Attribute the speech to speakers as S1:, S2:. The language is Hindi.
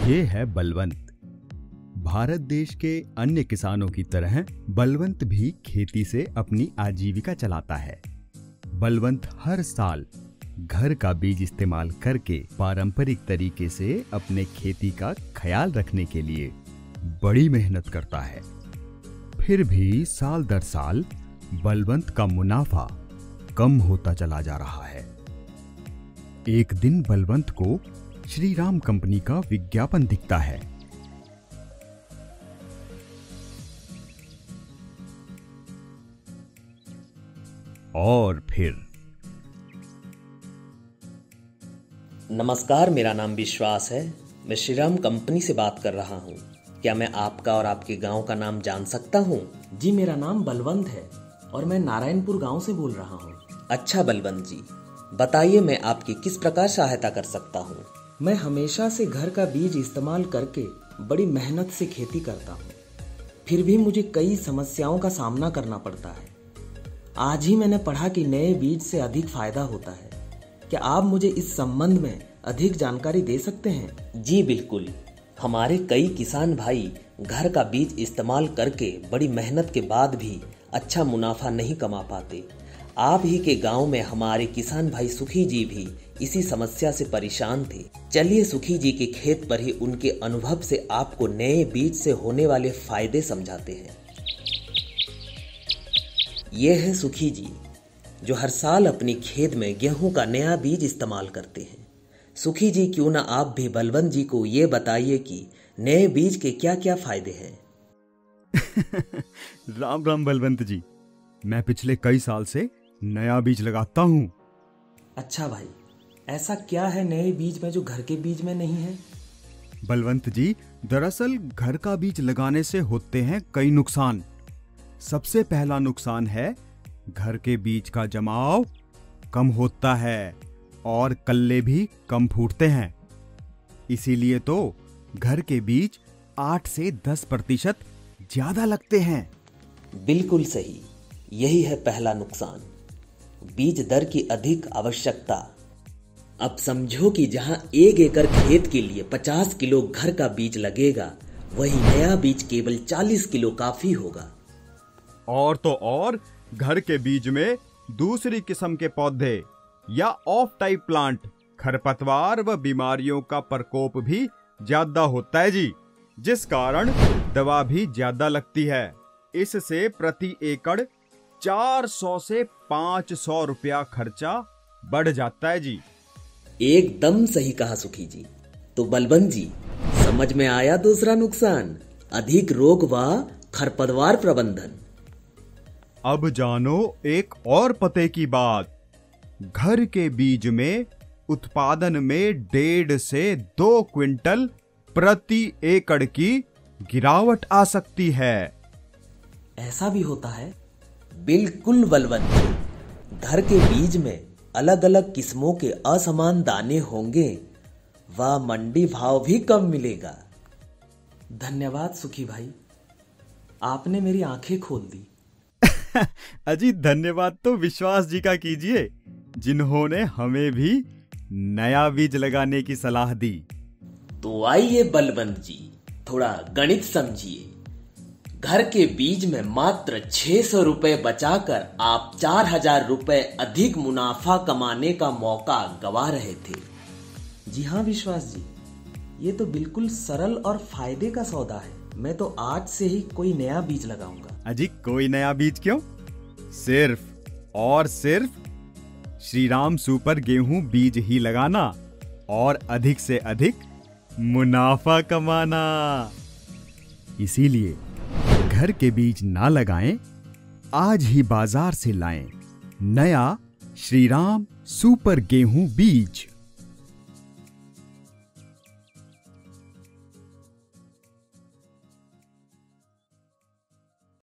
S1: ये है बलवंत। भारत देश के अन्य किसानों की तरह बलवंत भी खेती से अपनी आजीविका चलाता है। बलवंत हर साल घर का बीज इस्तेमाल करके पारंपरिक तरीके से अपने खेती का ख्याल रखने के लिए बड़ी मेहनत करता है। फिर भी साल दर साल बलवंत का मुनाफा कम होता चला जा रहा है। एक दिन बलवंत को श्री राम कंपनी का विज्ञापन दिखता है। और फिर
S2: नमस्कार, मेरा नाम विश्वास है। मैं श्री राम कंपनी से बात कर रहा हूँ। क्या मैं आपका और आपके गांव का नाम जान सकता हूँ?
S3: जी, मेरा नाम बलवंत है और मैं नारायणपुर गांव से बोल रहा हूँ।
S2: अच्छा बलवंत जी, बताइए मैं आपकी किस प्रकार सहायता कर सकता हूँ?
S3: मैं हमेशा से घर का बीज इस्तेमाल करके बड़ी मेहनत से खेती करता हूँ, फिर भी मुझे कई समस्याओं का सामना करना पड़ता है। आज ही मैंने पढ़ा कि नए बीज से अधिक फायदा होता है। क्या आप मुझे इस संबंध में अधिक जानकारी दे सकते हैं?
S2: जी बिल्कुल। हमारे कई किसान भाई घर का बीज इस्तेमाल करके बड़ी मेहनत के बाद भी अच्छा मुनाफा नहीं कमा पाते। आप ही के गांव में हमारे किसान भाई सुखी जी भी इसी समस्या से परेशान थे। चलिए सुखी जी के खेत पर ही उनके अनुभव से आपको नए बीज से होने वाले फायदे समझाते हैं। ये है सुखी जी, जो हर साल अपनी खेत में गेहूं का नया बीज इस्तेमाल करते हैं। सुखी जी, क्यों ना आप भी बलवंत जी को ये बताइए कि नए बीज के क्या क्या फायदे हैं।
S1: राम राम बलवंत जी, मैं पिछले कई साल से नया बीज लगाता हूँ।
S3: अच्छा भाई, ऐसा क्या है नए बीज में जो घर के बीज में नहीं है?
S1: बलवंत जी, दरअसल घर का बीज लगाने से होते हैं कई नुकसान। सबसे पहला नुकसान है घर के बीज का जमाव कम होता है और कल्ले भी कम फूटते हैं। इसीलिए तो घर के बीज 8 से 10% ज्यादा लगते हैं।
S2: बिल्कुल सही, यही है पहला नुकसान, बीज दर की अधिक आवश्यकता। अब समझो कि जहां 1 एकड़ खेत के लिए 50 किलो घर का बीज लगेगा, वही नया बीज केवल 40 किलो काफी होगा।
S1: और तो और घर के बीज में दूसरी किस्म के पौधे या ऑफ टाइप प्लांट, खरपतवार व बीमारियों का प्रकोप भी ज्यादा होता है जी, जिस कारण दवा भी ज्यादा लगती है। इससे प्रति एकड़ 400 से 500 रुपया खर्चा बढ़ जाता है जी।
S2: एकदम सही कहा सुखी जी। तो बलवंत जी, समझ में आया दूसरा नुकसान, अधिक रोग व खरपतवार प्रबंधन।
S1: अब जानो एक और पते की बात। घर के बीज में उत्पादन में 1.5 से 2 क्विंटल प्रति एकड़ की गिरावट आ सकती है।
S3: ऐसा भी होता है?
S2: बिल्कुल बलवंत जी, घर के बीज में अलग अलग किस्मों के असमान दाने होंगे व मंडी भाव भी कम मिलेगा।
S3: धन्यवाद सुखी भाई, आपने मेरी आंखें खोल दी।
S1: अजी, धन्यवाद तो विश्वास जी का कीजिए, जिन्होंने हमें भी नया बीज लगाने की सलाह दी।
S2: तो आइए बलवंत जी, थोड़ा गणित समझिए। घर के बीज में मात्र 600 रुपए बचाकर आप 4000 रुपए अधिक मुनाफा कमाने का मौका गवा रहे थे।
S3: जी हाँ विश्वास जी, ये तो बिल्कुल सरल और फायदे का सौदा है। मैं तो आज से ही कोई नया बीज लगाऊंगा।
S1: अजी, कोई नया बीज क्यों, सिर्फ और सिर्फ श्री राम सुपर गेहूं बीज ही लगाना और अधिक से अधिक मुनाफा कमाना। इसीलिए घर के बीज ना लगाएं, आज ही बाजार से लाएं नया श्री राम सुपर गेहूं बीज।